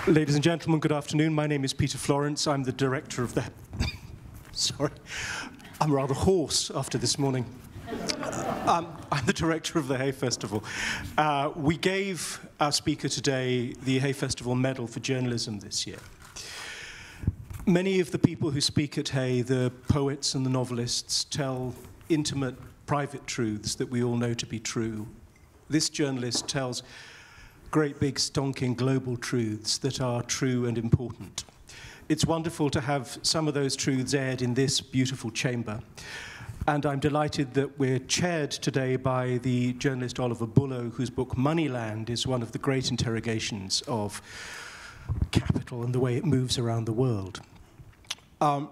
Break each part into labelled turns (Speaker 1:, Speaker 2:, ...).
Speaker 1: Ladies and gentlemen, good afternoon. My name is Peter Florence. I'm the director of the... Sorry, I'm rather hoarse after this morning. I'm the director of the Hay Festival. We gave our speaker today the Hay Festival Medal for Journalism this year. Many of the people who speak at Hay, the poets and the novelists, tell intimate, private truths that we all know to be true. This journalist tells great big stonking global truths that are true and important. It's wonderful to have some of those truths aired in this beautiful chamber. And I'm delighted that we're chaired today by the journalist Oliver Bullough, whose book Moneyland is one of the great interrogations of capital and the way it moves around the world. Our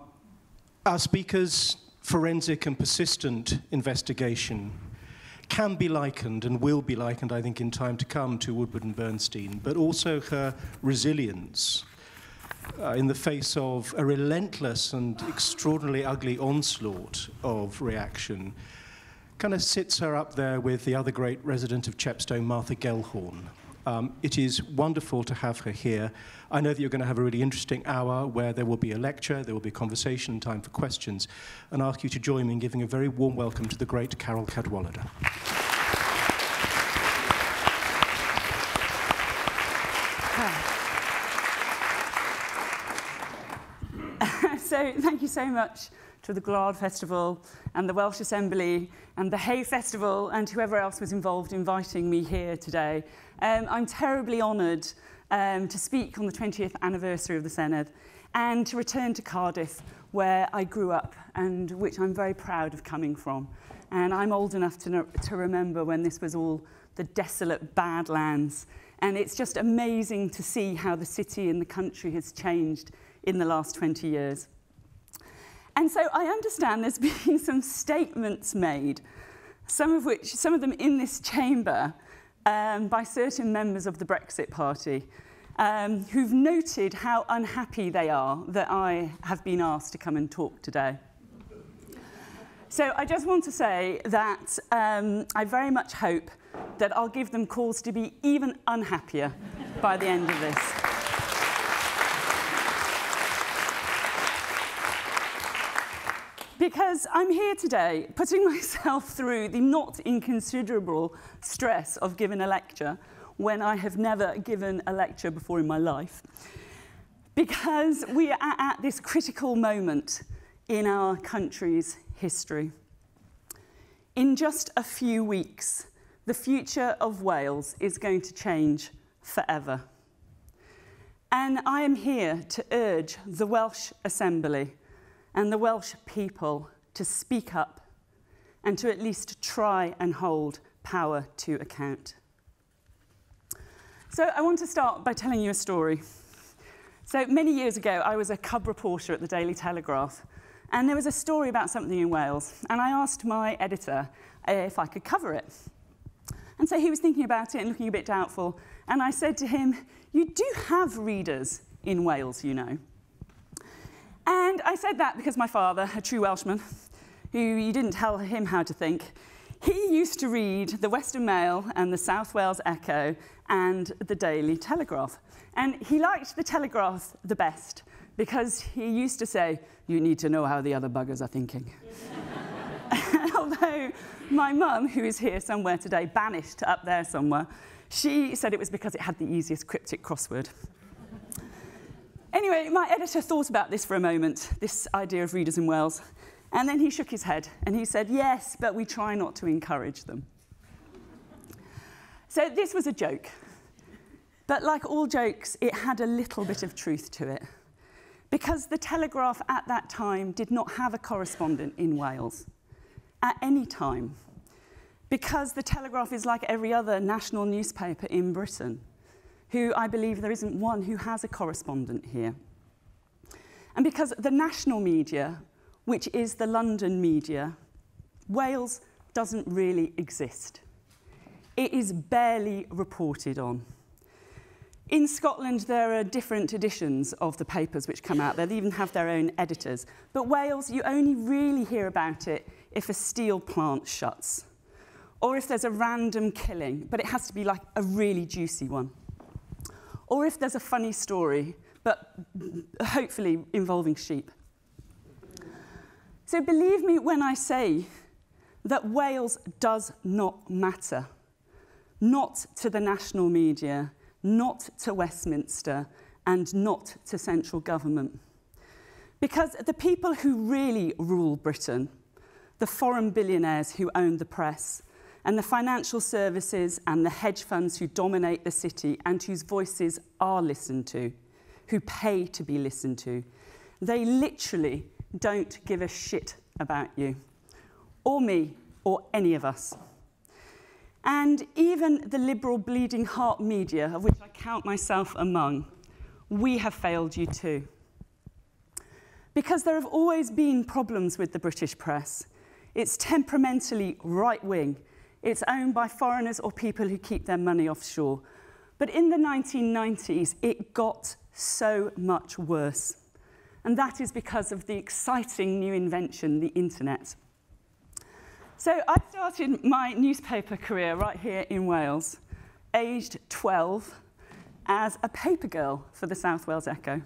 Speaker 1: speaker's forensic and persistent investigation can be likened and will be likened, I think, in time to come to Woodward and Bernstein, but also her resilience in the face of a relentless and extraordinarily ugly onslaught of reaction kind of sits her up there with the other great resident of Chepstow, Martha Gellhorn. It is wonderful to have her here. I know that you're going to have a really interesting hour where there will be a lecture, there will be a conversation, time for questions, and ask you to join me in giving a very warm welcome to the great Carole Cadwalladr.
Speaker 2: So thank you so much to the GWLAD Festival and the Welsh Assembly and the Hay Festival and whoever else was involved inviting me here today. I'm terribly honoured to speak on the 20th anniversary of the Senedd and to return to Cardiff, where I grew up and which I'm very proud of coming from. And I'm old enough to remember when this was all the desolate Badlands. And it's just amazing to see how the city and the country has changed in the last 20 years. And so I understand there's been some statements made, some of them in this chamber, by certain members of the Brexit Party, who've noted how unhappy they are that I have been asked to come and talk today. So I just want to say that I very much hope that I'll give them cause to be even unhappier by the end of this. Because I'm here today putting myself through the not inconsiderable stress of giving a lecture when I have never given a lecture before in my life. Because we are at this critical moment in our country's history. In just a few weeks, the future of Wales is going to change forever. And I am here to urge the Welsh Assembly and the Welsh people to speak up and to at least try and hold power to account. So I want to start by telling you a story. So many years ago, I was a cub reporter at the Daily Telegraph, and there was a story about something in Wales, and I asked my editor if I could cover it. And so he was thinking about it and looking a bit doubtful, and I said to him, "You do have readers in Wales, you know." And I said that because my father, a true Welshman, who you didn't tell him how to think, he used to read the Western Mail and the South Wales Echo and the Daily Telegraph. And he liked the Telegraph the best because he used to say, "You need to know how the other buggers are thinking." Although my mum, who is here somewhere today, banished up there somewhere, she said it was because it had the easiest cryptic crossword. Anyway, my editor thought about this for a moment, this idea of readers in Wales, and then he shook his head and he said, "Yes, but we try not to encourage them." So this was a joke, but like all jokes, it had a little bit of truth to it, because the Telegraph at that time did not have a correspondent in Wales at any time, because the Telegraph is like every other national newspaper in Britain, who I believe there isn't one who has a correspondent here. And because the national media, which is the London media, Wales doesn't really exist. It is barely reported on. In Scotland, there are different editions of the papers which come out. They even have their own editors. But Wales, you only really hear about it if a steel plant shuts, or if there's a random killing, but it has to be like a really juicy one. or if there's a funny story, but hopefully involving sheep. So believe me when I say that Wales does not matter. Not to the national media, not to Westminster, and not to central government. Because the people who really rule Britain, the foreign billionaires who own the press, and the financial services and the hedge funds who dominate the city and whose voices are listened to, who pay to be listened to, they literally don't give a shit about you, or me, or any of us. And even the liberal bleeding heart media, of which I count myself among, we have failed you too. Because there have always been problems with the British press. It's temperamentally right-wing. It's owned by foreigners or people who keep their money offshore. But in the 1990s, it got so much worse. And that is because of the exciting new invention, the internet. So I started my newspaper career right here in Wales, aged 12, as a paper girl for the South Wales Echo.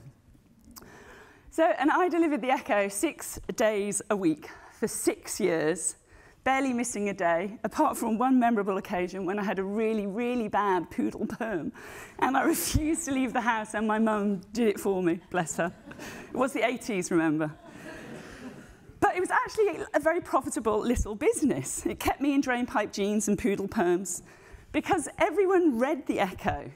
Speaker 2: And I delivered the Echo 6 days a week for 6 years, barely missing a day, apart from one memorable occasion when I had a really, really bad poodle perm, and I refused to leave the house, and my mum did it for me, bless her. It was the 80s, remember. But it was actually a very profitable little business. It kept me in drainpipe jeans and poodle perms, because everyone read the Echo,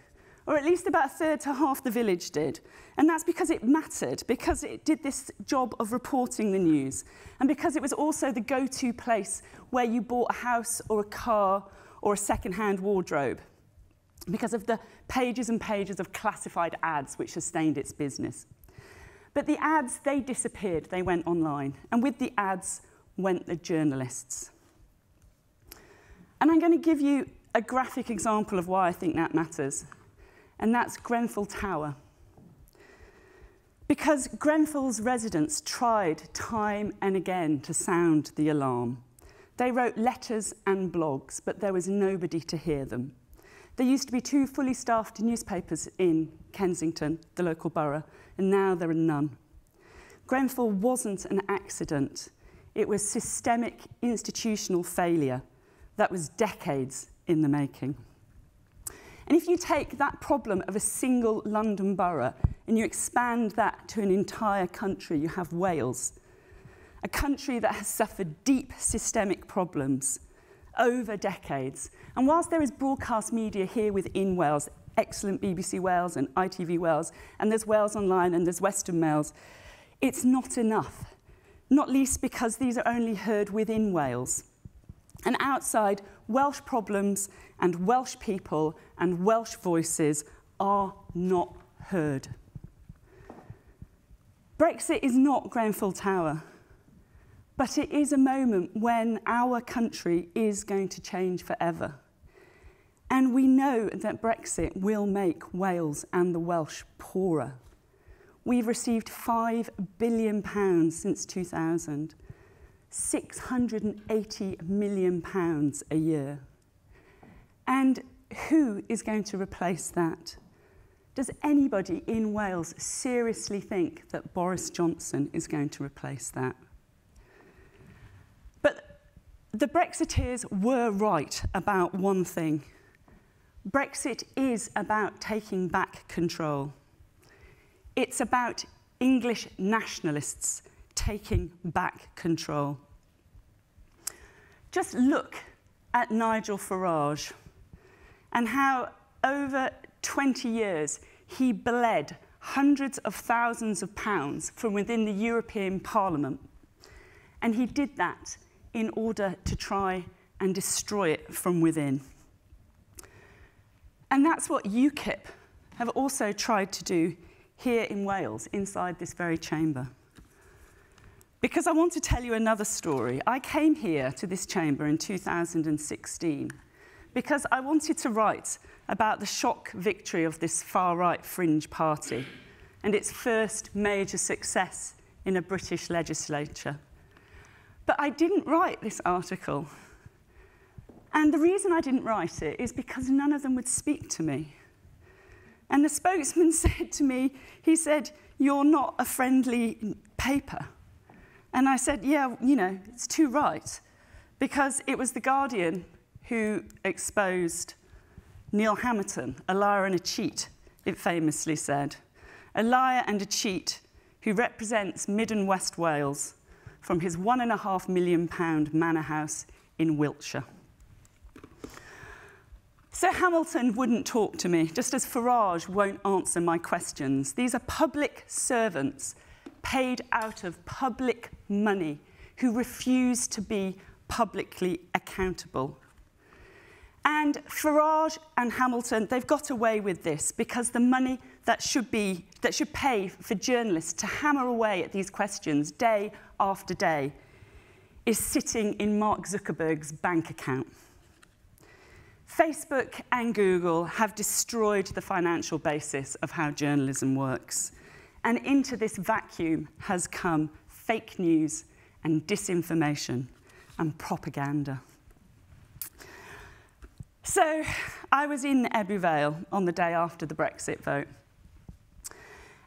Speaker 2: or at least about a third to half the village did. And that's because it mattered, because it did this job of reporting the news, and because it was also the go-to place where you bought a house or a car or a second-hand wardrobe, because of the pages and pages of classified ads which sustained its business. But the ads, they disappeared, they went online, and with the ads went the journalists. And I'm going to give you a graphic example of why I think that matters, and that's Grenfell Tower. Because Grenfell's residents tried time and again to sound the alarm. They wrote letters and blogs, but there was nobody to hear them. There used to be 2 fully staffed newspapers in Kensington, the local borough, and now there are none. Grenfell wasn't an accident. It was systemic institutional failure that was decades in the making. And if you take that problem of a single London borough and you expand that to an entire country, you have Wales, a country that has suffered deep systemic problems over decades. And whilst there is broadcast media here within Wales, excellent BBC Wales and ITV Wales, and there's Wales Online and there's Western Mails, it's not enough, not least because these are only heard within Wales. And outside, Welsh problems and Welsh people and Welsh voices are not heard. Brexit is not Grenfell Tower, but it is a moment when our country is going to change forever. And we know that Brexit will make Wales and the Welsh poorer. We've received £5 billion since 2000, £680 million a year. And who is going to replace that? Does anybody in Wales seriously think that Boris Johnson is going to replace that? But the Brexiteers were right about one thing. Brexit is about taking back control. It's about English nationalists taking back control. Just look at Nigel Farage and how over 20 years he bled hundreds of thousands of pounds from within the European Parliament. And he did that in order to try and destroy it from within. And that's what UKIP have also tried to do here in Wales, inside this very chamber. Because I want to tell you another story. I came here to this chamber in 2016 because I wanted to write about the shock victory of this far-right fringe party and its first major success in a British legislature. But I didn't write this article. And the reason I didn't write it is because none of them would speak to me. And the spokesman said to me, he said, "You're not a friendly paper." And I said, yeah, you know, it's too right, because it was The Guardian who exposed Neil Hamilton, a liar and a cheat, it famously said. A liar and a cheat who represents Mid and West Wales from his £1.5 million manor house in Wiltshire. So Hamilton wouldn't talk to me, just as Farage won't answer my questions. These are public servants paid out of public money who refuse to be publicly accountable. And Farage and Hamilton, they've got away with this because the money that should pay for journalists to hammer away at these questions day after day is sitting in Mark Zuckerberg's bank account. Facebook and Google have destroyed the financial basis of how journalism works. And into this vacuum has come fake news and disinformation and propaganda. So I was in Ebbw Vale on the day after the Brexit vote.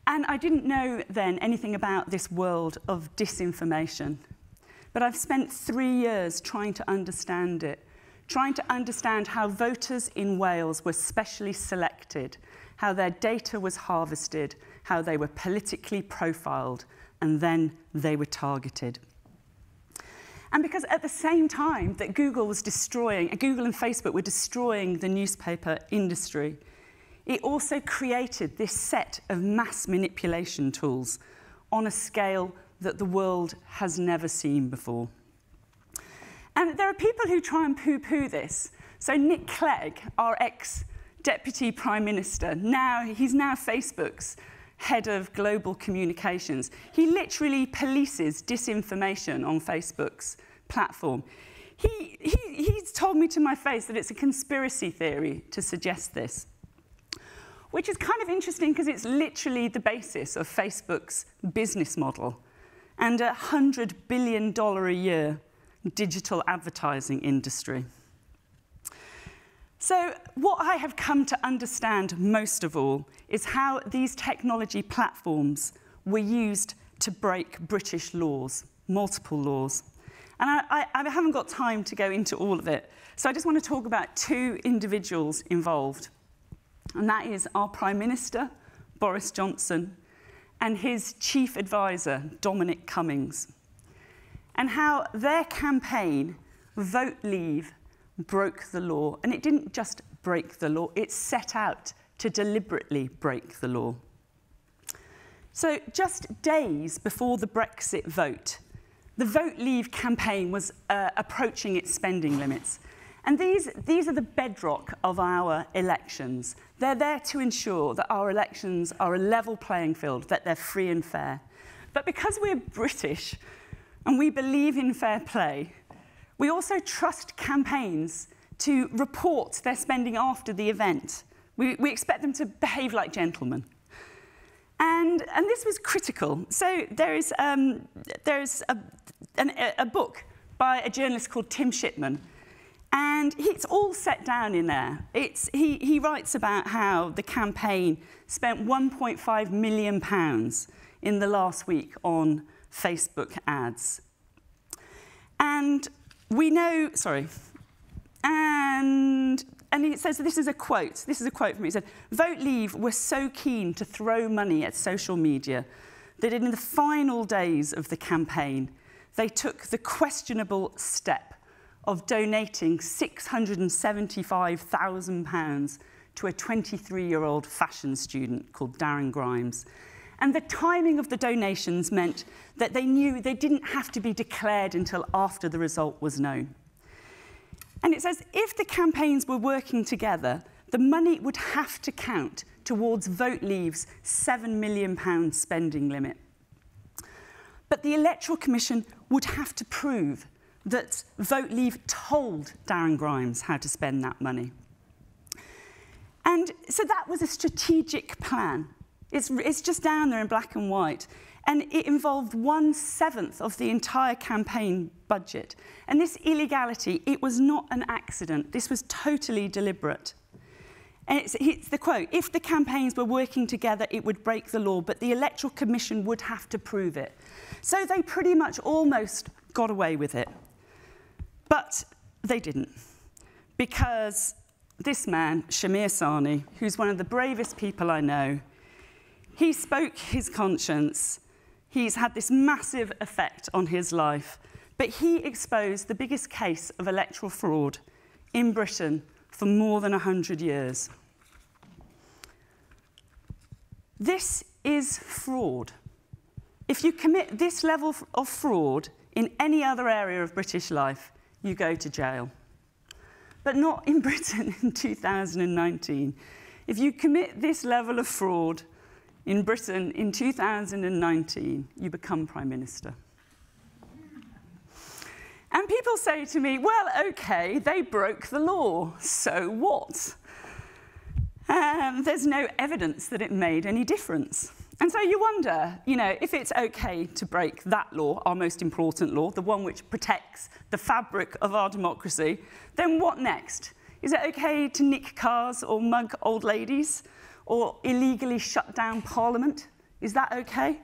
Speaker 2: And I didn't know then anything about this world of disinformation. But I've spent 3 years trying to understand it, trying to understand how voters in Wales were specially selected, how their data was harvested, how they were politically profiled, and then they were targeted. And because at the same time that Google and Facebook were destroying the newspaper industry, it also created this set of mass manipulation tools on a scale that the world has never seen before. And there are people who try and poo-poo this. So Nick Clegg, our ex-Deputy Prime Minister, he's now Facebook's head of global communications. He literally polices disinformation on Facebook's platform. He's told me to my face that it's a conspiracy theory to suggest this, which is kind of interesting because it's literally the basis of Facebook's business model and a $100 billion a year digital advertising industry. So what I have come to understand most of all is how these technology platforms were used to break British laws, multiple laws. And I haven't got time to go into all of it, so I just want to talk about 2 individuals involved. And that is our Prime Minister, Boris Johnson, and his chief advisor, Dominic Cummings, and how their campaign, Vote Leave, broke the law. And it didn't just break the law, it set out to deliberately break the law. So just days before the Brexit vote, the Vote Leave campaign was approaching its spending limits. And these are the bedrock of our elections. They're there to ensure that our elections are a level playing field, that they're free and fair. But because we're British and we believe in fair play, we also trust campaigns to report their spending after the event. We expect them to behave like gentlemen. And this was critical. So there's a book by a journalist called Tim Shipman, and it's all set down in there. He writes about how the campaign spent £1.5 million in the last week on Facebook ads. And we know, and he says, this is a quote from me. He said, "Vote Leave were so keen to throw money at social media that in the final days of the campaign, they took the questionable step of donating £675,000 to a 23-year-old fashion student called Darren Grimes. And the timing of the donations meant that they knew they didn't have to be declared until after the result was known." And it says, if the campaigns were working together, the money would have to count towards Vote Leave's £7 million spending limit. But the Electoral Commission would have to prove that Vote Leave told Darren Grimes how to spend that money. And so that was a strategic plan. It's just down there in black and white. And it involved 1/7 of the entire campaign budget. And this illegality, it was not an accident. This was totally deliberate. And it's the quote, if the campaigns were working together, it would break the law, but the Electoral Commission would have to prove it. So they pretty much almost got away with it. But they didn't. Because this man, Shamir Sani, who's one of the bravest people I know, he spoke his conscience. He's had this massive effect on his life. But he exposed the biggest case of electoral fraud in Britain for more than 100 years. This is fraud. If you commit this level of fraud in any other area of British life, you go to jail. But not in Britain in 2019. If you commit this level of fraud in Britain in 2019, you become Prime Minister. And people say to me, well, OK, they broke the law, so what? There's no evidence that it made any difference. And so you wonder, you know, if it's OK to break that law, our most important law, the one which protects the fabric of our democracy, then what next? Is it OK to nick cars or mug old ladies or illegally shut down Parliament? Is that OK?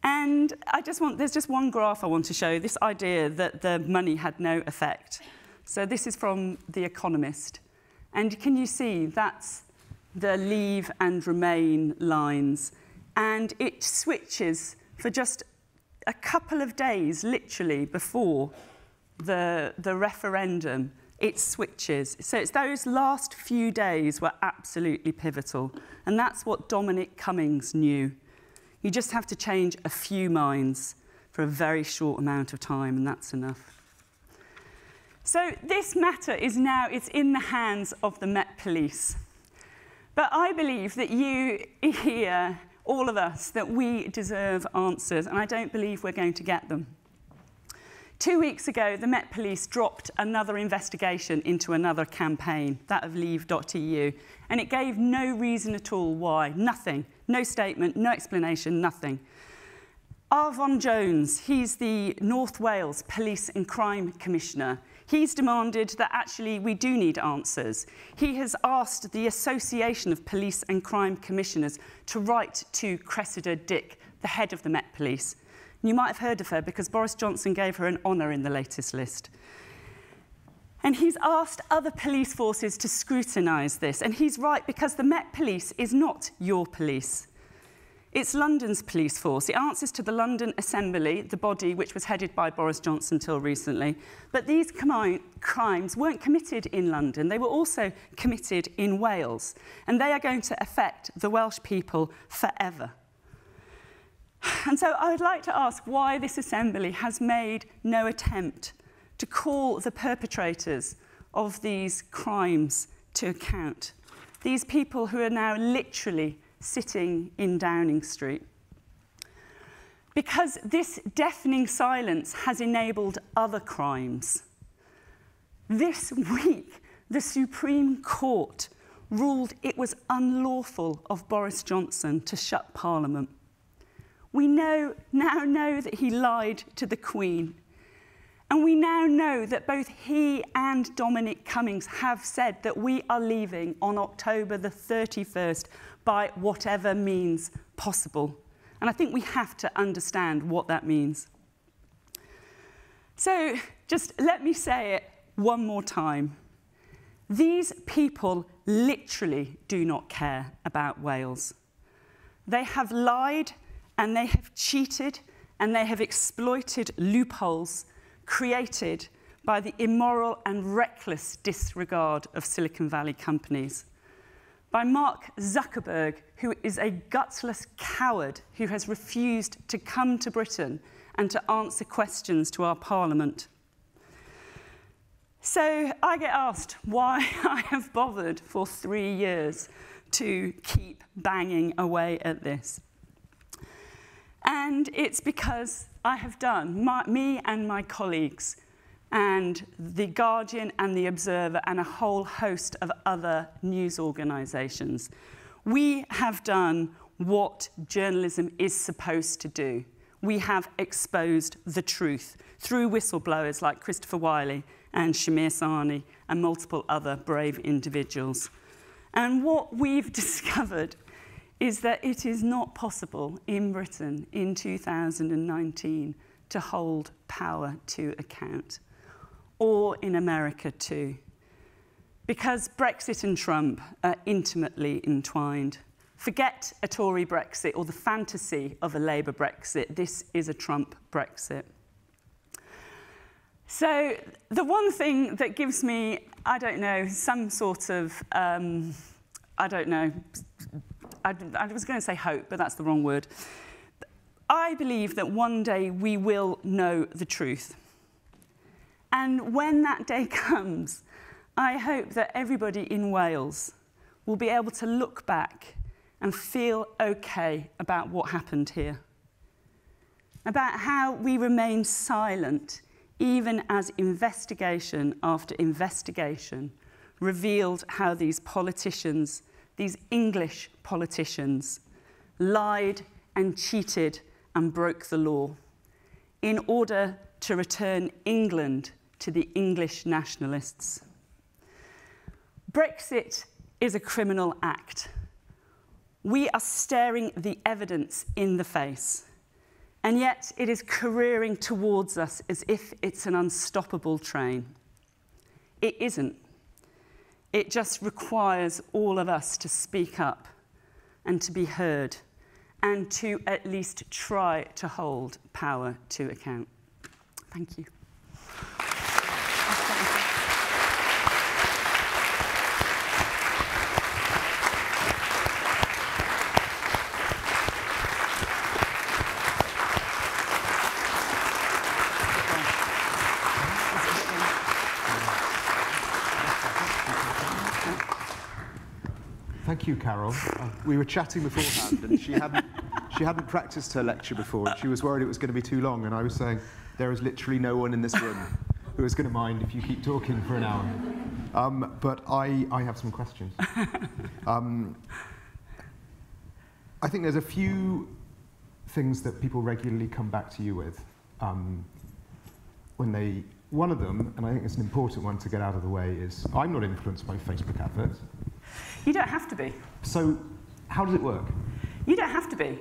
Speaker 2: And there's just one graph I want to show, this idea that the money had no effect. So this is from The Economist. And can you see that's the Leave and Remain lines? And it switches for just a couple of days, literally, before the referendum. It switches. So it's those last few days were absolutely pivotal. And that's what Dominic Cummings knew. You just have to change a few minds for a very short amount of time, and that's enough. So this matter is now, it's in the hands of the Met Police. But I believe that you here, all of us, that we deserve answers, and I don't believe we're going to get them. 2 weeks ago, the Met Police dropped another investigation into another campaign, that of Leave.eu, and it gave no reason at all why, nothing. No statement, no explanation, nothing. Arfon Jones, he's the North Wales Police and Crime Commissioner. He's demanded that actually we do need answers. He has asked the Association of Police and Crime Commissioners to write to Cressida Dick, the head of the Met Police. And you might have heard of her because Boris Johnson gave her an honour in the latest list. And he's asked other police forces to scrutinise this. And he's right, because the Met Police is not your police. It's London's police force. It answers to the London Assembly, the body which was headed by Boris Johnson until recently. But these crimes weren't committed in London. They were also committed in Wales. And they are going to affect the Welsh people forever. And so I would like to ask why this Assembly has made no attempt to call the perpetrators of these crimes to account. These people who are now literally sitting in Downing Street. Because this deafening silence has enabled other crimes. This week, the Supreme Court ruled it was unlawful of Boris Johnson to shut Parliament. We now know that he lied to the Queen. And we now know that both he and Dominic Cummings have said that we are leaving on October the 31st by whatever means possible. And I think we have to understand what that means. So just let me say it one more time. These people literally do not care about Wales. They have lied and they have cheated and they have exploited loopholes created by the immoral and reckless disregard of Silicon Valley companies. By Mark Zuckerberg, who is a gutless coward who has refused to come to Britain and to answer questions to our Parliament. So I get asked why I have bothered for 3 years to keep banging away at this. And it's because I have done, me and my colleagues, and The Guardian and The Observer, and a whole host of other news organisations. We have done what journalism is supposed to do. We have exposed the truth through whistleblowers like Christopher Wiley and Shamir Sani and multiple other brave individuals. And what we've discovered is that it is not possible in Britain in 2019 to hold power to account, or in America too, because Brexit and Trump are intimately entwined. Forget a Tory Brexit or the fantasy of a Labour Brexit. This is a Trump Brexit. So the one thing that gives me, I don't know, some sort of, I don't know, I was going to say hope, but that's the wrong word. I believe that one day we will know the truth. And when that day comes, I hope that everybody in Wales will be able to look back and feel okay about what happened here, about how we remained silent even as investigation after investigation revealed how these politicians, these English politicians, lied and cheated and broke the law in order to return England to the English nationalists. Brexit is a criminal act. We are staring the evidence in the face, and yet it is careering towards us as if it's an unstoppable train. It isn't. It just requires all of us to speak up and to be heard and to at least try to hold power to account. Thank you.
Speaker 3: Thank you, Carole. We were chatting beforehand, and she hadn't practiced her lecture before. And she was worried it was going to be too long, and I was saying there is literally no one in this room who is going to mind if you keep talking for an hour. But I have some questions. I think there's a few things that people regularly come back to you with when they. One of them, and I think it's an important one to get out of the way, is I'm not influenced by Facebook adverts.
Speaker 2: You don't have to be.
Speaker 3: So, how does it work?
Speaker 2: You don't have to be.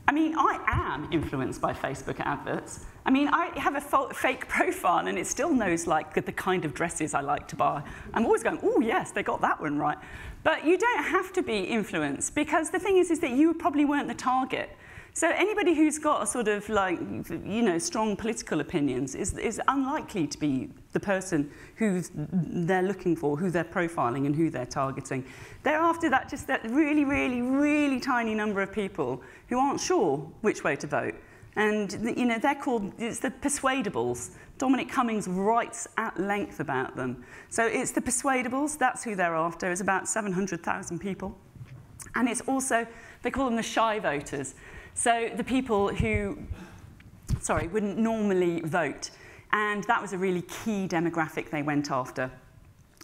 Speaker 2: I mean, I am influenced by Facebook adverts. I mean, I have a fake profile and it still knows like the kind of dresses I like to buy. I'm always going, oh yes, they got that one right. But you don't have to be influenced, because the thing is that you probably weren't the target. So anybody who's got a sort of like, you know, strong political opinions is unlikely to be the person who they're looking for, who they're profiling and who they're targeting. They're after that, just that really, really, really tiny number of people who aren't sure which way to vote. And, you know, they're called, it's the persuadables. Dominic Cummings writes at length about them. So it's the persuadables, that's who they're after. It's about 700,000 people. And it's also, they call them the shy voters. So the people who, wouldn't normally vote. And that was a really key demographic they went after.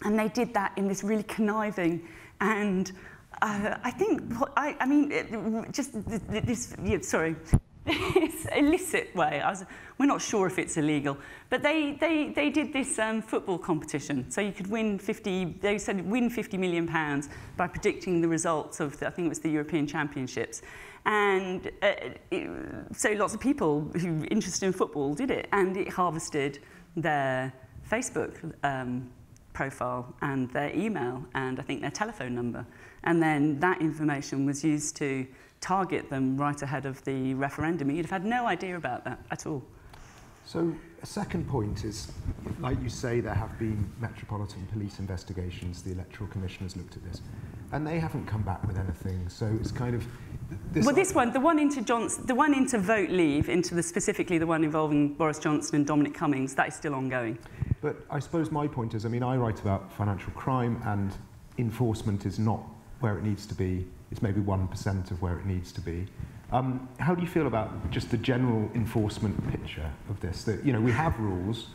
Speaker 2: And they did that in this really conniving and I think, this illicit way. We're not sure if it's illegal, but they did this football competition. So you could win they said win £50 million by predicting the results of, I think it was the European Championships. And so lots of people who were interested in football did it, and it harvested their Facebook profile and their email and I think their telephone number. And then that information was used to target them right ahead of the referendum. You'd have had no idea about that at all.
Speaker 3: So a second point is, like you say, there have been Metropolitan Police investigations. The Electoral Commission has looked at this, and they haven't come back with anything. So it's kind of this
Speaker 2: one, the one into Vote Leave, specifically the one involving Boris Johnson and Dominic Cummings, that is still ongoing.
Speaker 3: But I suppose my point is, I mean, I write about financial crime, and enforcement is not where it needs to be. It's maybe 1% of where it needs to be. How do you feel about just the general enforcement picture of this? That, you know, we have rules.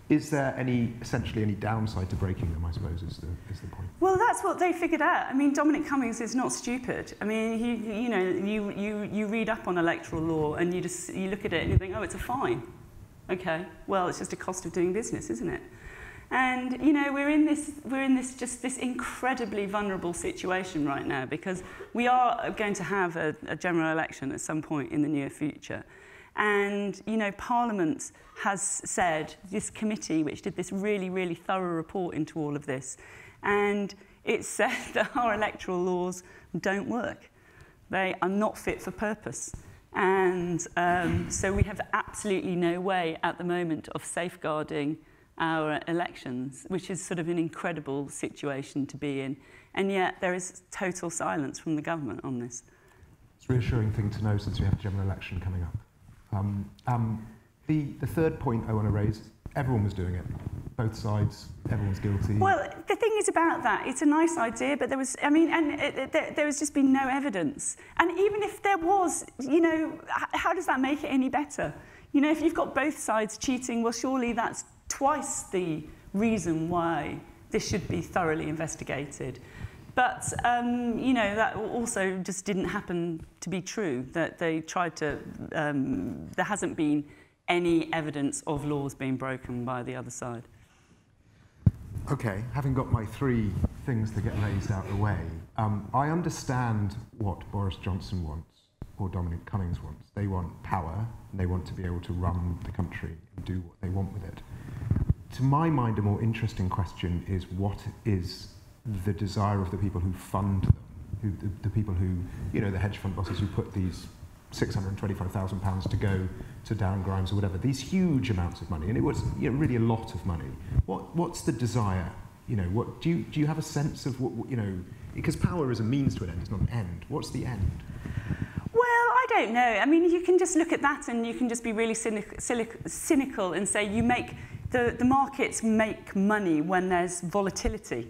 Speaker 3: Is there essentially any downside to breaking them, I suppose, is the point?
Speaker 2: Well, that's what they figured out. I mean, Dominic Cummings is not stupid. I mean, you read up on electoral law and you look at it and you think, oh, it's a fine. Okay, well, it's just a cost of doing business, isn't it? And you know, we're in this just this incredibly vulnerable situation right now, because we are going to have a general election at some point in the near future. And you know, Parliament has said, this committee which did this really, really thorough report into all of this, and it said that our electoral laws don't work. They are not fit for purpose. And so we have absolutely no way at the moment of safeguarding our elections, which is sort of an incredible situation to be in. And yet there is total silence from the government on this.
Speaker 3: It's a reassuring thing to know since we have a general election coming up. The third point I want to raise, everyone was doing it. Both sides, everyone's guilty.
Speaker 2: Well, the thing is about that, it's a nice idea, but there was, I mean, and there has just been no evidence. And even if there was, you know, how does that make it any better? You know, if you've got both sides cheating, well, surely that's twice the reason why this should be thoroughly investigated. But, you know, that also just didn't happen to be true, that they tried to, there hasn't been any evidence of laws being broken by the other side.
Speaker 3: Okay, having got my three things to get raised out of the way, I understand what Boris Johnson wants, or Dominic Cummings wants. They want power, and they want to be able to run the country and do what they want with it. To my mind, a more interesting question is, what is the desire of the people who fund them, the people who, you know, the hedge fund bosses who put these £625,000 to go to Darren Grimes or whatever, these huge amounts of money, and it was, you know, really a lot of money. What's the desire? You know, what do you have a sense of what, you know, because power is a means to an end, it's not an end. What's the end?
Speaker 2: Well, I don't know. I mean, you can just look at that and you can just be really cynical and say you make the markets make money when there's volatility.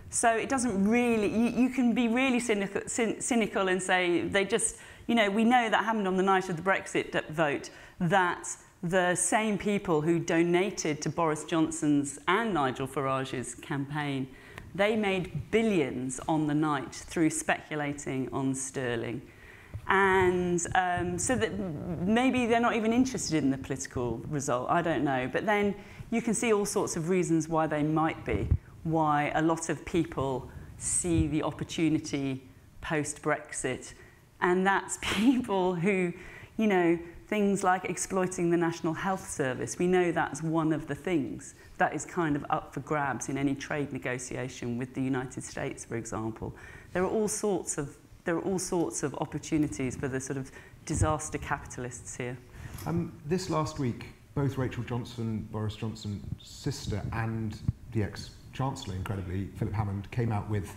Speaker 2: So it doesn't really, you can be really cynical and say they just, you know, we know that happened on the night of the Brexit vote, that the same people who donated to Boris Johnson's and Nigel Farage's campaign, they made billions on the night through speculating on sterling. And so that maybe they're not even interested in the political result, I don't know. But then you can see all sorts of reasons why they might be, why a lot of people see the opportunity post-Brexit. And that's people who, you know, things like exploiting the National Health Service. We know that's one of the things that is kind of up for grabs in any trade negotiation with the United States, for example. There are all sorts of opportunities for the sort of disaster capitalists here.
Speaker 3: This last week, both Rachel Johnson, Boris Johnson's sister, and the ex-Chancellor, incredibly, Philip Hammond, came out with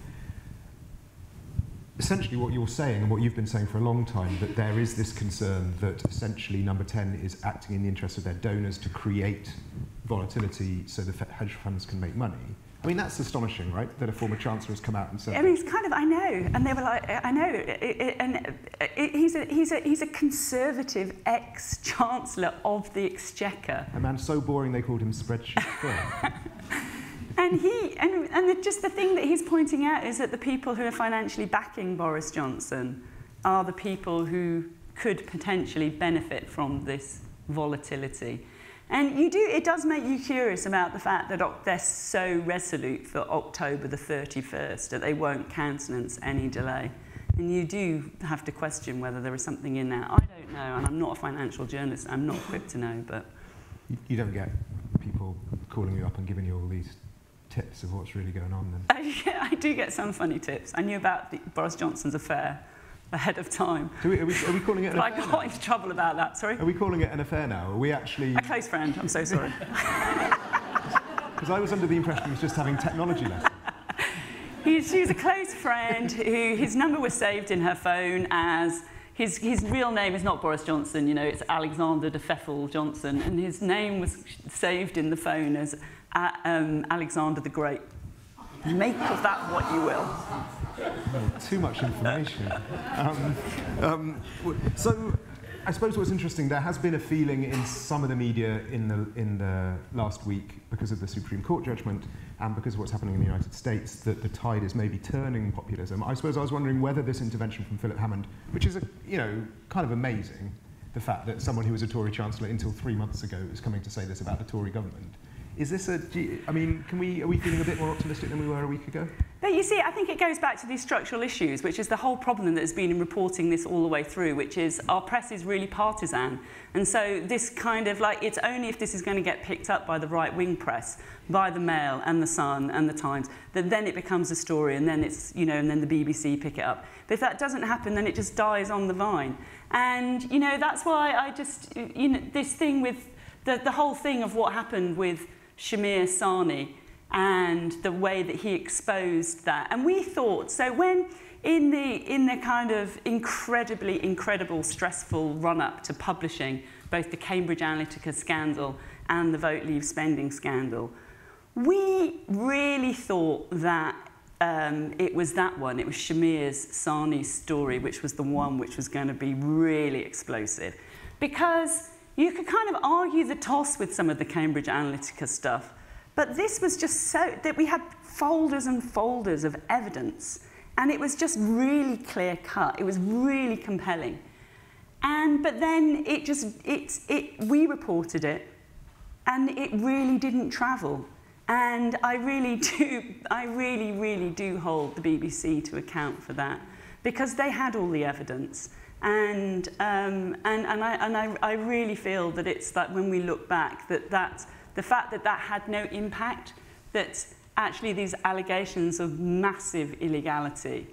Speaker 3: essentially what you're saying and what you've been saying for a long time, that there is this concern that essentially Number 10 is acting in the interest of their donors to create volatility so the hedge funds can make money. I mean, that's astonishing, right? That a former chancellor has come out and said...
Speaker 2: I mean, it's kind of, I know. And they were like, I know. He's a conservative ex-chancellor of the Exchequer.
Speaker 3: A man so boring they called him Spreadsheet Phil.
Speaker 2: And just the thing that he's pointing out is that the people who are financially backing Boris Johnson are the people who could potentially benefit from this volatility. And it does make you curious about the fact that they're so resolute for October the 31st that they won't countenance any delay. And you do have to question whether there is something in there. I don't know, and I'm not a financial journalist. I'm not equipped to know, but...
Speaker 3: You don't get people calling you up and giving you all these tips of what's really going on, then?
Speaker 2: I do get some funny tips. I knew about Boris Johnson's affair ahead of time.
Speaker 3: Are we calling it an affair?
Speaker 2: I got into trouble about that, sorry.
Speaker 3: Are we calling it an affair now? Are we actually...
Speaker 2: A close friend, I'm so sorry.
Speaker 3: Because I was under the impression he was just having technology lessons.
Speaker 2: She was a close friend who his number was saved in her phone as... His real name is not Boris Johnson, you know, it's Alexander de Pfeffel Johnson, and his name was saved in the phone as Alexander the Great. Make of that what you will.
Speaker 3: Oh, too much information. So, I suppose what's interesting, there has been a feeling in some of the media in the last week, because of the Supreme Court judgment and because of what's happening in the United States, that the tide is maybe turning populism. I suppose I was wondering whether this intervention from Philip Hammond, which is, kind of amazing, the fact that someone who was a Tory Chancellor until 3 months ago is coming to say this about the Tory government, Is this a... I mean, are we feeling a bit more optimistic than we were a week ago?
Speaker 2: But you see, I think it goes back to these structural issues, which is the whole problem that has been in reporting this all the way through, which is our press is really partisan. And so this kind of like, it's only if this is going to get picked up by the right-wing press, by the Mail and the Sun and the Times, that then it becomes a story, and then it's, you know, and then the BBC pick it up. But if that doesn't happen, then it just dies on the vine. And, you know, that's why I just, you know, this thing with the whole thing of what happened with Shamir Sani and the way that he exposed that. And we thought, so when in the kind of incredible, stressful run-up to publishing both the Cambridge Analytica scandal and the Vote Leave spending scandal, we really thought that it was that one, it was Shamir Sani's story, which was the one which was going to be really explosive. Because you could kind of argue the toss with some of the Cambridge Analytica stuff, but this was just so that we had folders and folders of evidence, and it was just really clear cut. It was really compelling. But then we reported it, and it really didn't travel. And I really do hold the BBC to account for that, because they had all the evidence. And I really feel that it's that when we look back, that the fact that that had no impact, that actually these allegations of massive illegality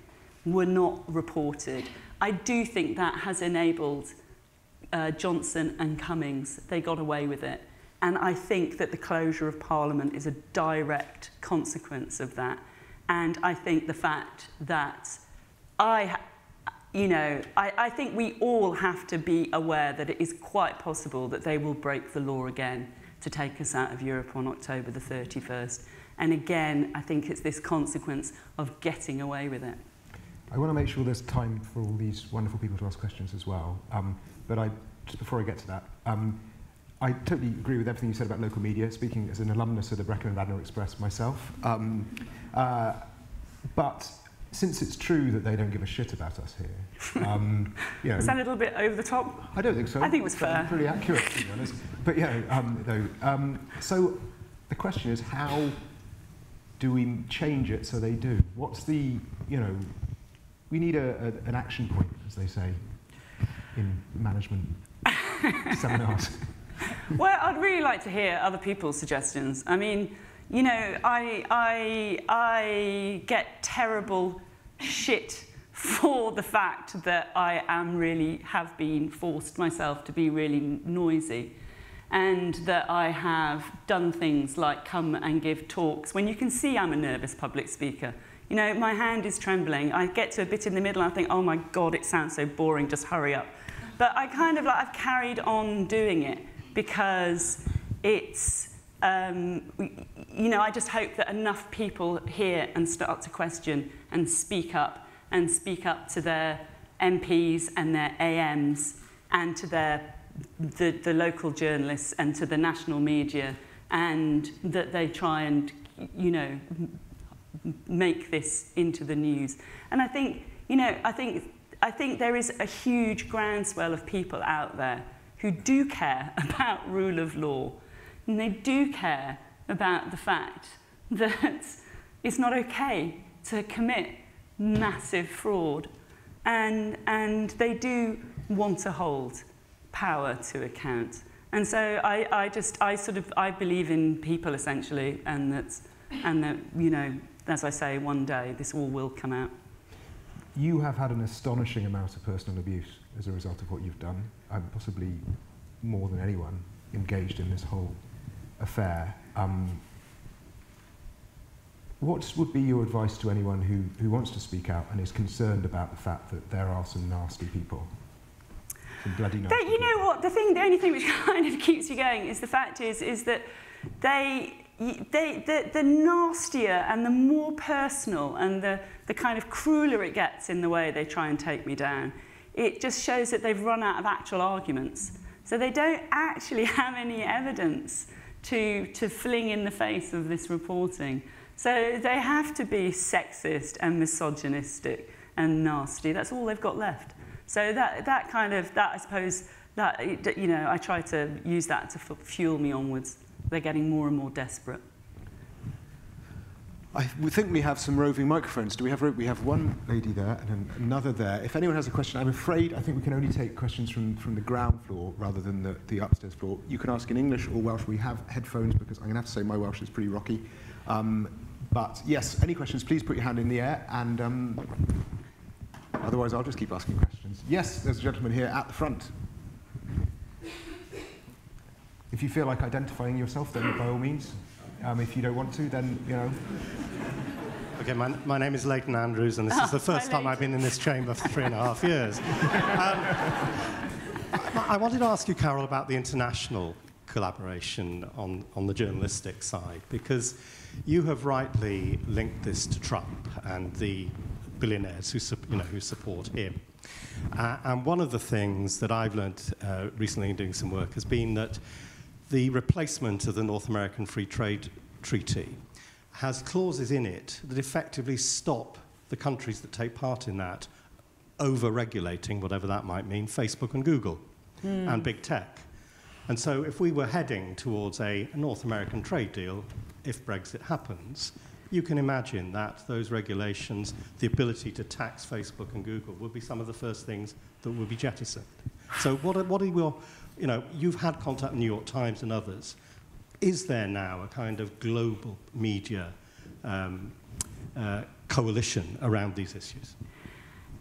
Speaker 2: were not reported, I do think that has enabled Johnson and Cummings. They got away with it. And I think that the closure of Parliament is a direct consequence of that. And I think the fact that I think we all have to be aware that it is quite possible that they will break the law again to take us out of Europe on October the 31st. And again, I think it's this consequence of getting away with it.
Speaker 3: I want to make sure there's time for all these wonderful people to ask questions as well. But just before I get to that, I totally agree with everything you said about local media, speaking as an alumnus of the Brecon and Radnor Express myself. But since it's true that they don't give a shit about us here, you know,
Speaker 2: is that a little bit over the top?
Speaker 3: I don't think so.
Speaker 2: I think it was fair.
Speaker 3: Pretty accurate, to be honest. But yeah, so the question is, how do we change it so they do? What's the, you know, we need an action point, as they say in management seminars.
Speaker 2: Well, I'd really like to hear other people's suggestions. I mean, you know, I get terrible shit for the fact that I have been forced myself to be really noisy, and that I have done things like come and give talks when you can see I'm a nervous public speaker. You know, my hand is trembling. I get to a bit in the middle and I think, oh my God, it sounds so boring, just hurry up. But I kind of I've carried on doing it because it's, you know, I just hope that enough people hear and start to question and speak up to their MPs and their AMs and to the local journalists and to the national media, and that they try and, you know, make this into the news. And I think, you know, I think there is a huge groundswell of people out there who do care about rule of law, and they do care about the fact that it's not okay to commit massive fraud, and they do want to hold power to account. And so I believe in people essentially, and that, you know, as I say, one day this all will come out.
Speaker 3: You have had an astonishing amount of personal abuse as a result of what you've done, possibly more than anyone engaged in this whole affair. What would be your advice to anyone who wants to speak out and is concerned about the fact that there are some nasty people? Some bloody nasty people.
Speaker 2: You know what, the only thing which kind of keeps you going is the fact is that the nastier and the more personal and the kind of crueler it gets in the way they try and take me down, it just shows that they've run out of actual arguments. So they don't actually have any evidence to fling in the face of this reporting. So they have to be sexist and misogynistic and nasty. That's all they've got left. So I suppose, that, you know, I try to use that to fuel me onwards. they're getting more and more desperate.
Speaker 3: I think we have some roving microphones. Do we have? We have one lady there and another there. If anyone has a question, I'm afraid I think we can only take questions from the ground floor rather than the upstairs floor. You can ask in English or Welsh. We have headphones because I'm going to have to say my Welsh is pretty rocky. But yes, any questions, please put your hand in the air, and otherwise I'll just keep asking questions. Yes, there's a gentleman here at the front. If you feel like identifying yourself, then by all means. If you don't want to, then, you know.
Speaker 1: Okay, my name is Leighton Andrews, and this is the first time I've been in this chamber for 3.5 years. I wanted to ask you, Carole, about the international collaboration on the journalistic side, because you have rightly linked this to Trump and the billionaires who support him. And one of the things that I've learned recently in doing some work has been that the replacement of the North American Free Trade Treaty has clauses in it that effectively stop the countries that take part in that over-regulating, whatever that might mean, Facebook and Google and big tech. And so if we were heading towards a North American trade deal, if Brexit happens, you can imagine that those regulations, the ability to tax Facebook and Google, will be some of the first things that will be jettisoned. So what are your... You know, you've had contact with the New York Times and others. Is there now a kind of global media coalition around these issues?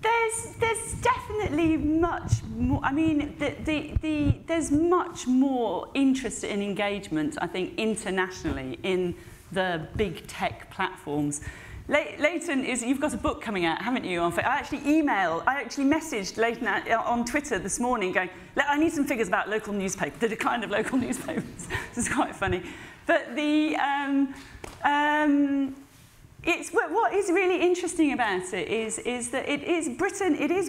Speaker 2: There's definitely much more. I mean, there's much more interest and engagement, I think, internationally in the big tech platforms. Leighton, you've got a book coming out, haven't you? I actually messaged Leighton on Twitter this morning going, I need some figures about local newspapers, the decline of local newspapers. This is quite funny. But what is really interesting about it is that it is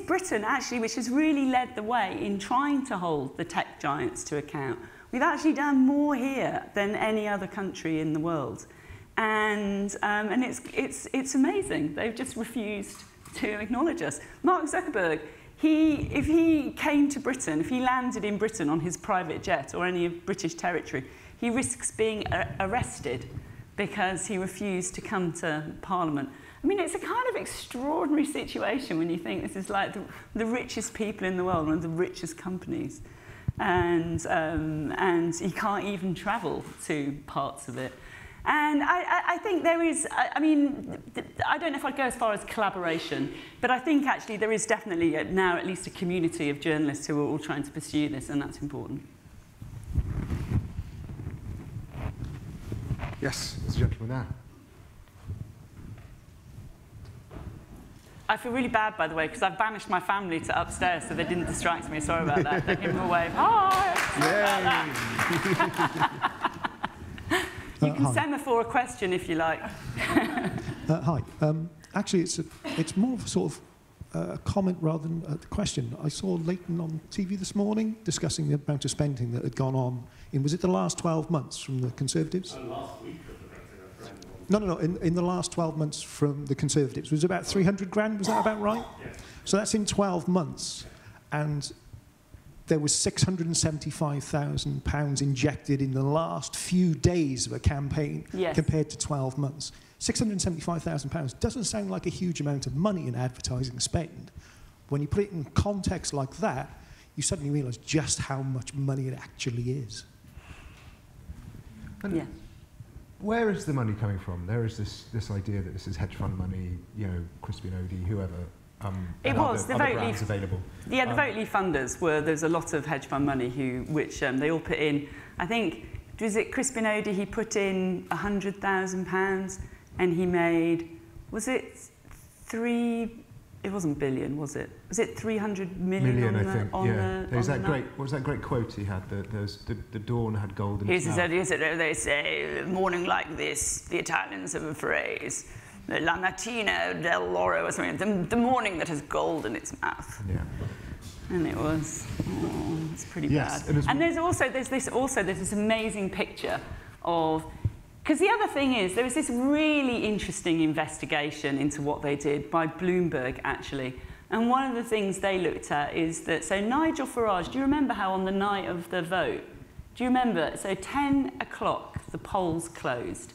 Speaker 2: Britain actually which has really led the way in trying to hold the tech giants to account. We've actually done more here than any other country in the world. And it's amazing. They've just refused to acknowledge us. Mark Zuckerberg, if he came to Britain, if he landed in Britain on his private jet or any British territory, he risks being arrested because he refused to come to Parliament. I mean, it's a kind of extraordinary situation when you think this is like the richest people in the world, one of the richest companies, and he can't even travel to parts of it. And I think there is, I mean, I don't know if I'd go as far as collaboration, but I think actually there is definitely now at least a community of journalists who are all trying to pursue this, and that's important.
Speaker 3: Yes, there's a gentleman there.
Speaker 2: I feel really bad, by the way, because I've banished my family to upstairs, so they didn't distract me. Sorry about that. They give them a wave. Hi! Sorry about that. You can semaphore a question if you like.
Speaker 4: Hi. Actually, it's more of a sort of a comment rather than a question. I saw Leighton on TV this morning discussing the amount of spending that had gone on in, was it the last 12 months from the Conservatives?
Speaker 1: Last week of the Brexit referendum.
Speaker 4: No. In the last 12 months from the Conservatives. Was it about 300 grand? Was that about right?
Speaker 1: Yes.
Speaker 4: So that's in 12 months. And there was £675,000 injected in the last few days of a campaign compared to 12 months. £675,000 doesn't sound like a huge amount of money in advertising spend. When you put it in context like that, you suddenly realise just how much money it actually is.
Speaker 2: Yeah.
Speaker 3: Where is the money coming from? There is this idea that this is hedge fund money, you know, Crispin Odey, whoever.
Speaker 2: It was
Speaker 3: the brands available.
Speaker 2: Yeah, the Voteley funders there's a lot of hedge fund money which they all put in. I think, was it Crispin Odey, he put in £100,000 and he made, was it it wasn't billion, was it? Was it 300 million
Speaker 3: I think, yeah. There's that great, what was that great quote he had? The dawn had gold in its mouth.
Speaker 2: He said, they say, morning like this, the Italians have a phrase, La mattina del loro, or something, the morning that has gold in its mouth.
Speaker 3: Yeah.
Speaker 2: And it was, it's pretty bad. And there's this amazing picture of, because the other thing is, there was this really interesting investigation into what they did by Bloomberg, actually. And one of the things they looked at is that, so Nigel Farage, do you remember how on the night of the vote, Do you remember? So 10 o'clock, the polls closed,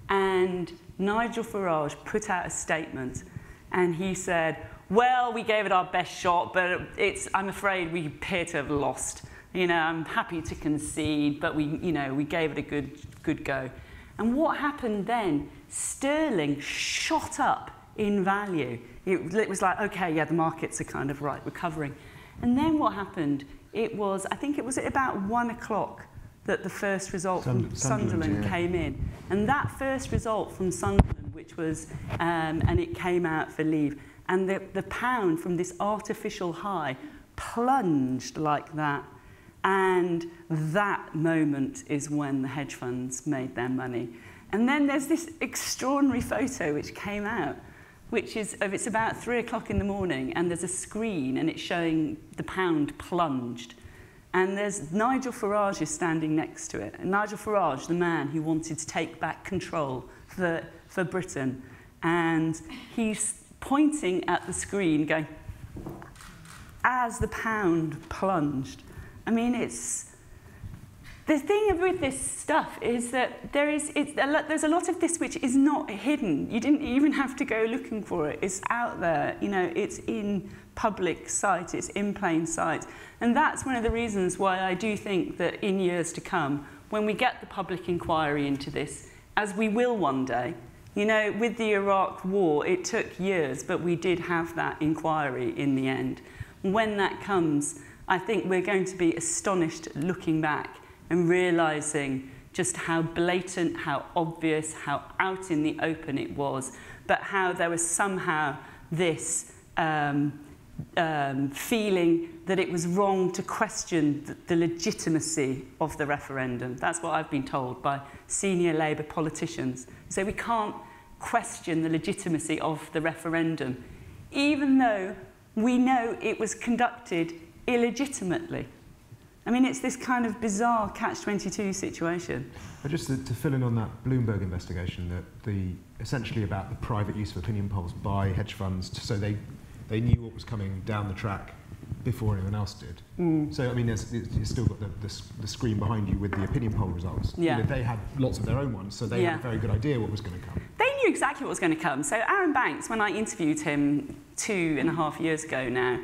Speaker 2: and Nigel Farage put out a statement, and he said, well, we gave it our best shot, but I'm afraid we appear to have lost. You know, I'm happy to concede, but we gave it a good go. And what happened then? Sterling shot up in value. It was like, okay, yeah, the markets are kind of recovering. And then what happened? It was, I think it was at about 1 o'clock that the first result from Sunderland came in. And that first result from Sunderland, which was, and it came out for leave, and the pound from this artificial high plunged like that. And that moment is when the hedge funds made their money. And then there's this extraordinary photo which came out, which is, it's about 3 o'clock in the morning, and there's a screen, and it's showing the pound plunged. And there's Nigel Farage is standing next to it. And Nigel Farage, the man who wanted to take back control for Britain. And he's pointing at the screen, going, as the pound plunged. I mean, the thing with this stuff is that there's a lot of this which is not hidden. You didn't even have to go looking for it. It's out there. You know, it's in public sight. It's in plain sight. And that's one of the reasons why I do think that in years to come, when we get the public inquiry into this, as we will one day, you know, with the Iraq war, it took years, but we did have that inquiry in the end. When that comes, I think we're going to be astonished looking back and realising just how blatant, how obvious, how out in the open it was, but how there was somehow this feeling that it was wrong to question the legitimacy of the referendum. That's what I've been told by senior Labour politicians. So we can't question the legitimacy of the referendum, even though we know it was conducted illegitimately. I mean, it's this kind of bizarre catch-22 situation.
Speaker 3: Just to fill in on that Bloomberg investigation, that essentially about the private use of opinion polls by hedge funds, so they knew what was coming down the track before anyone else did. So, I mean, you've still got the screen behind you with the opinion poll results.
Speaker 2: Yeah.
Speaker 3: You know, they had lots of their own ones, so they had a very good idea what was going to come.
Speaker 2: They knew exactly what was going to come. So Aaron Banks, when I interviewed him 2.5 years ago now,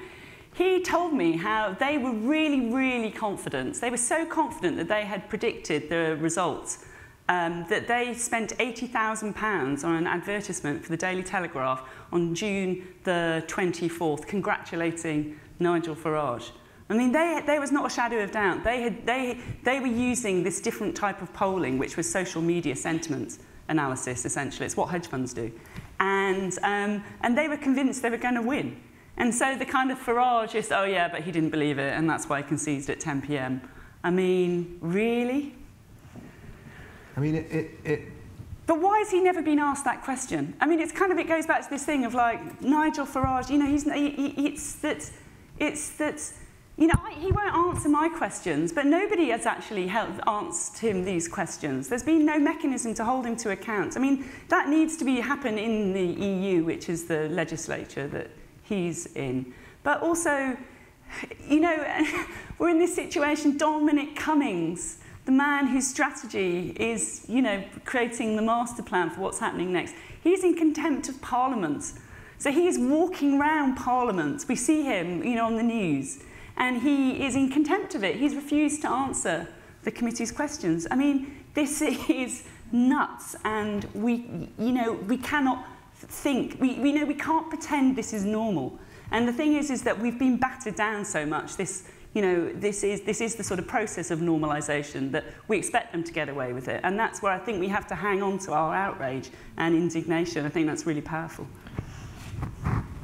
Speaker 2: he told me how they were really, really confident. They were so confident that they had predicted the results, that they spent £80,000 on an advertisement for the Daily Telegraph on June the 24th, congratulating Nigel Farage. I mean, there was not a shadow of doubt. They were using this different type of polling, which was social media sentiment analysis, essentially. It's what hedge funds do. And they were convinced they were going to win. And so the kind of Farage is, oh yeah, but he didn't believe it, and that's why he conceded at 10 p.m. I mean, really?
Speaker 3: I mean,
Speaker 2: But why has he never been asked that question? I mean, it goes back to this thing of like Nigel Farage. You know, you know, he won't answer my questions, but nobody has actually asked him these questions. There's been no mechanism to hold him to account. I mean, that needs to happen in the EU, which is the legislature that he's in. But also, you know, we're in this situation. Dominic Cummings, the man whose strategy is, you know, creating the master plan for what's happening next, he's in contempt of Parliament. So he's walking around Parliament. We see him, you know, on the news, and he is in contempt of it. He's refused to answer the committee's questions. I mean, this is nuts, and we cannot think, we know we can't pretend this is normal. And the thing is that we've been battered down so much. This is the sort of process of normalisation that we expect them to get away with it. And that's where I think we have to hang on to our outrage and indignation. I think that's really powerful.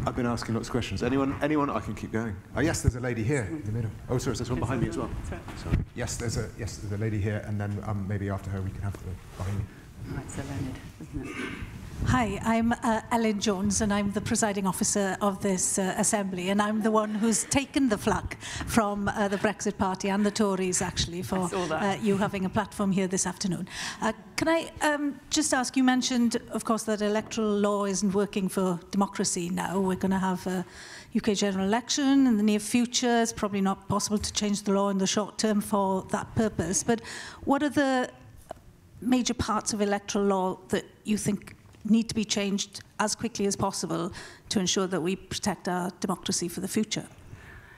Speaker 5: I've been asking lots of questions. Anyone? I can keep going.
Speaker 3: Oh yes, there's a lady here in the middle.
Speaker 5: Oh, sorry, there's one behind me as well. Sorry.
Speaker 3: Yes, there's a lady here, and then maybe after her we can have the behind you.
Speaker 2: Right, so Leonard, isn't it?
Speaker 6: Hi, I'm Ellen Jones, and I'm the presiding officer of this assembly, and I'm the one who's taken the flak from the Brexit Party and the Tories, actually, for you having a platform here this afternoon. Can I just ask, you mentioned, of course, that electoral law isn't working for democracy now. We're going to have a UK general election in the near future. It's probably not possible to change the law in the short term for that purpose. But what are the major parts of electoral law that you think need to be changed as quickly as possible to ensure that we protect our democracy for the future?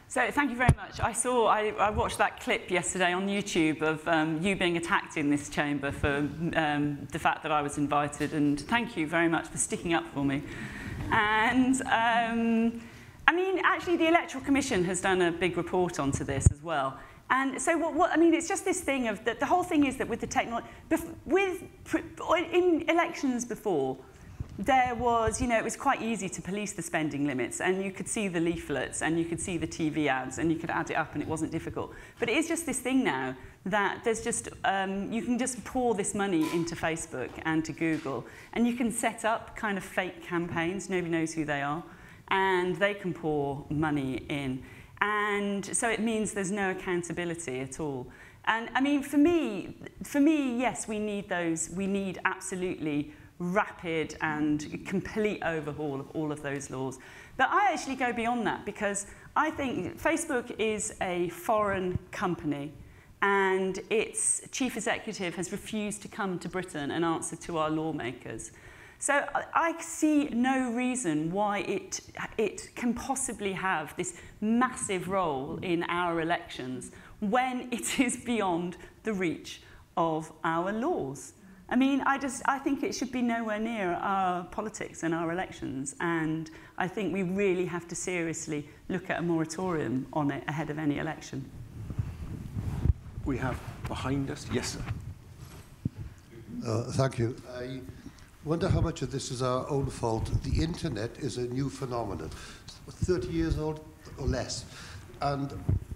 Speaker 2: So thank you very much. I watched that clip yesterday on YouTube of you being attacked in this chamber for the fact that I was invited, and thank you very much for sticking up for me. And I mean, actually, the Electoral Commission has done a big report onto this as well. And so I mean, it's just this thing of the whole thing is that with the technology, in elections before, there was, it was quite easy to police the spending limits, and you could see the leaflets and you could see the TV ads and you could add it up and it wasn't difficult. But it is just this thing now that there's just, you can just pour this money into Facebook and to Google, and you can set up kind of fake campaigns, nobody knows who they are, and they can pour money in. And so it means there's no accountability at all. And I mean, for me, yes, we need those, we need absolutely rapid and complete overhaul of all of those laws. But I actually go beyond that, because I think Facebook is a foreign company and its chief executive has refused to come to Britain and answer to our lawmakers. So I see no reason why it can possibly have this massive role in our elections when it is beyond the reach of our laws. I mean, I think it should be nowhere near our politics and our elections, and I think we really have to seriously look at a moratorium on it ahead of any election.
Speaker 5: We have behind us, yes, sir.
Speaker 7: Thank you. I wonder how much of this is our own fault. The internet is a new phenomenon, 30 years old or less, and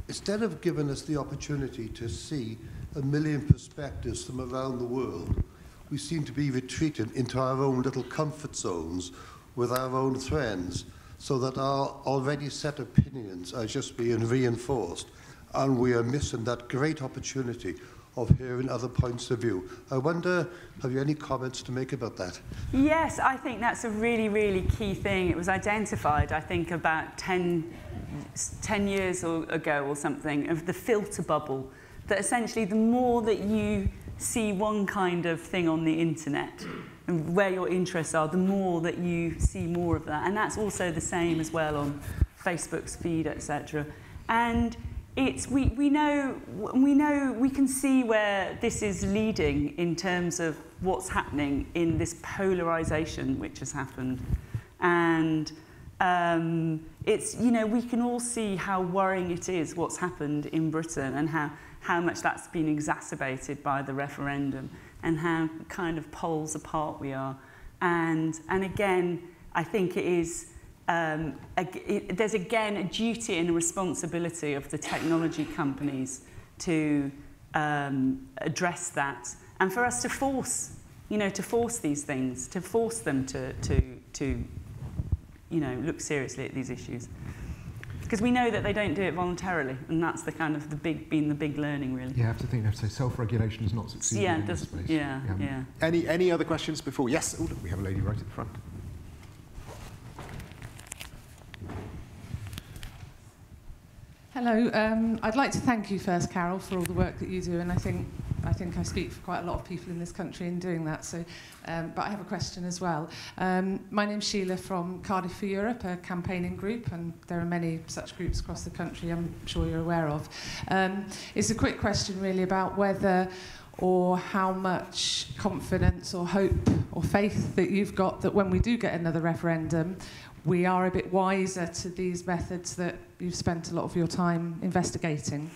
Speaker 7: instead of giving us the opportunity to see a million perspectives from around the world, we seem to be retreating into our own little comfort zones with our own friends, so that our already set opinions are just being reinforced, and we are missing that great opportunity of hearing other points of view. I wonder, have you any comments to make about that?
Speaker 2: Yes, I think that's a really, really key thing. It was identified, I think, about 10 years ago or something, of the filter bubble, that essentially the more that you see one kind of thing on the internet and where your interests are, the more that you see more of that. And that's also the same as well on Facebook's feed, etc. And it's, we can see where this is leading in terms of what's happening in this polarization which has happened. And it's, we can all see how worrying it is what's happened in Britain, and how much that's been exacerbated by the referendum, and how kind of poles apart we are. And again, I think it is, there's again a duty and a responsibility of the technology companies to address that, and for us to force, to force these things, to force them to look seriously at these issues. Because we know that they don't do it voluntarily, and that's the kind of the big learning, really.
Speaker 3: You have to think, so self-regulation is not succeeding in this space.
Speaker 2: Yeah.
Speaker 5: Any other questions before? Yes, oh, look, we have a lady right at the front.
Speaker 8: Hello. I'd like to thank you first, Carole, for all the work that you do, and I think I speak for quite a lot of people in this country in doing that. So, but I have a question as well. My name's Sheila from Cardiff for Europe, a campaigning group, and there are many such groups across the country I'm sure you're aware of. It's a quick question really about whether or how much confidence or hope or faith that you've got that when we do get another referendum, we are a bit wiser to these methods that you've spent a lot of your time investigating,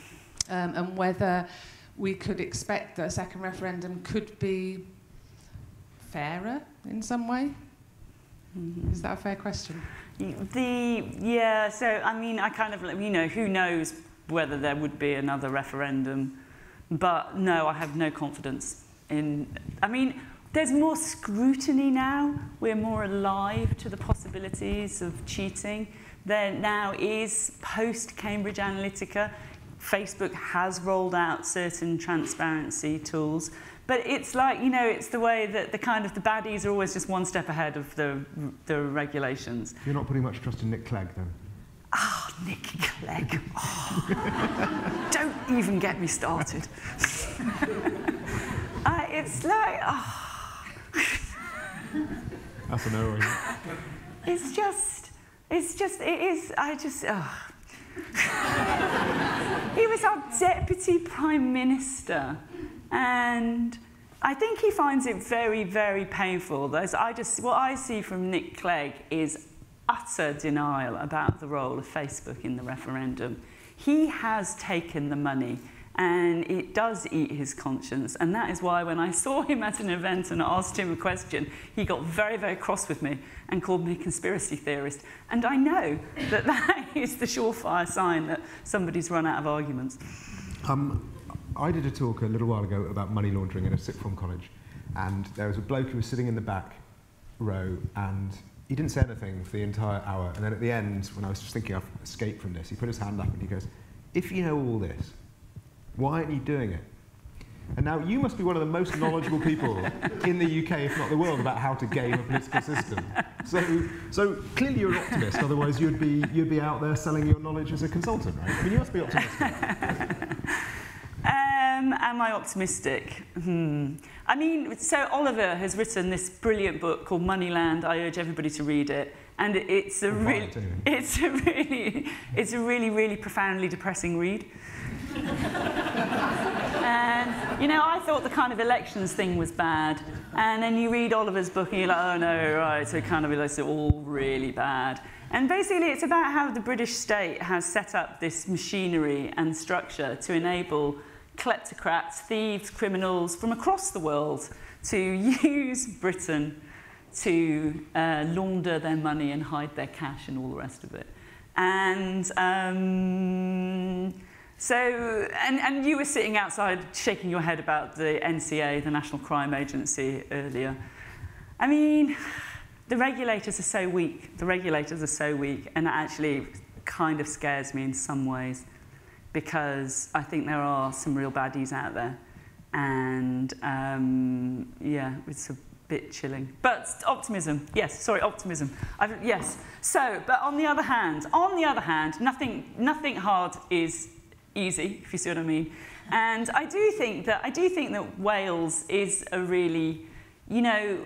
Speaker 8: and whether we could expect that a second referendum could be fairer in some way? Mm-hmm. Is that a fair question?
Speaker 2: Yeah, so I mean, I kind of, who knows whether there would be another referendum, but no, I have no confidence in, there's more scrutiny now. We're more alive to the possibilities of cheating. There now is, post-Cambridge Analytica, Facebook has rolled out certain transparency tools, But it's like, you know, it's the way that the baddies are always just one step ahead of the regulations.
Speaker 3: You're not putting much trust in Nick Clegg, then?
Speaker 2: Ah, oh, Nick Clegg. Oh. Don't even get me started. It's like, oh.
Speaker 3: That's a no.
Speaker 2: He was our Deputy Prime Minister, and I think he finds it very, very painful. What I see from Nick Clegg is utter denial about the role of Facebook in the referendum. He has taken the money, and it does eat his conscience, and that is why when I saw him at an event and asked him a question, he got very, very cross with me and called me a conspiracy theorist. And I know that that is the surefire sign that somebody's run out of arguments.
Speaker 3: I did a talk a little while ago about money laundering in a sixth form college, and there was a bloke who was sitting in the back row, and he didn't say anything for the entire hour, and then at the end, when I was just thinking I've escaped from this, he put his hand up and he goes, "If you know all this, why aren't you doing it?" And now you must be one of the most knowledgeable people in the UK, if not the world, about how to game a political system. So clearly you're an optimist, otherwise you'd be out there selling your knowledge as a consultant, right? I mean, you must be optimistic.
Speaker 2: Am I optimistic? I mean, so Oliver has written this brilliant book called Moneyland. I urge everybody to read it. And it's a really, really profoundly depressing read. And, you know, I thought the kind of elections thing was bad. And then you read Oliver's book and you're like, oh no, right, so kind of it's all really bad. And basically it's about how the British state has set up this machinery and structure to enable kleptocrats, thieves, criminals from across the world to use Britain to launder their money and hide their cash and all the rest of it. And and you were sitting outside shaking your head about the NCA, the National Crime Agency, earlier. I mean, the regulators are so weak. The regulators are so weak, and that actually kind of scares me in some ways, because I think there are some real baddies out there. And yeah, it's a bit chilling. But optimism, yes, sorry, optimism. Yes. So, but on the other hand, nothing hard is easy, if you see what I mean. And I do think that Wales is a really, you know,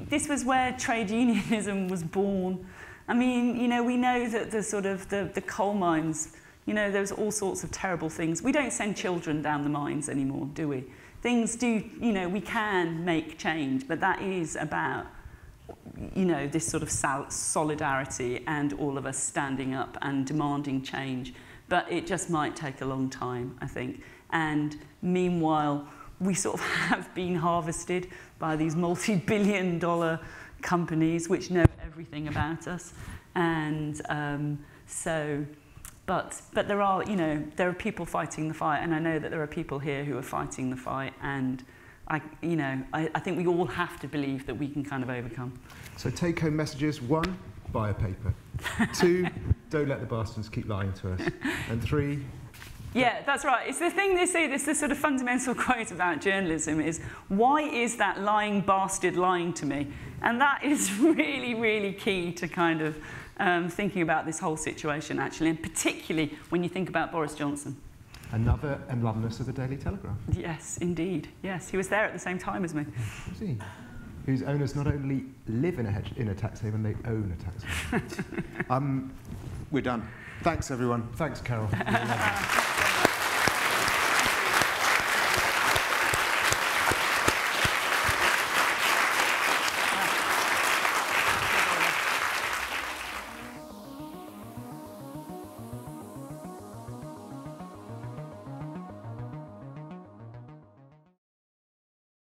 Speaker 2: this was where trade unionism was born. I mean, you know, we know that the coal mines, you know, there's all sorts of terrible things. We don't send children down the mines anymore, do we? Things do, you know, we can make change, but that is about, you know, this sort of solidarity and all of us standing up and demanding change. But it just might take a long time, I think. And meanwhile, we sort of have been harvested by these multi-billion-dollar companies which know everything about us. And but there are, you know, there are people fighting the fight, and I know that there are people here who are fighting the fight, and I think we all have to believe that we can kind of overcome.
Speaker 3: So take-home messages: 1, buy a paper. 2, don't let the bastards keep lying to us. And 3...
Speaker 2: Yeah, that's right. It's the thing they say, this sort of fundamental quote about journalism is, why is that lying bastard lying to me? And that is really, really key to kind of thinking about this whole situation, actually, and particularly when you think about Boris Johnson.
Speaker 3: Another alumnus of the Daily Telegraph.
Speaker 2: Yes, indeed. Yes, he was there at the same time as me.
Speaker 3: Was he? Whose owners not only live in a tax haven, they own a tax haven.
Speaker 5: We're done. Thanks, everyone.
Speaker 3: Thanks, Carole.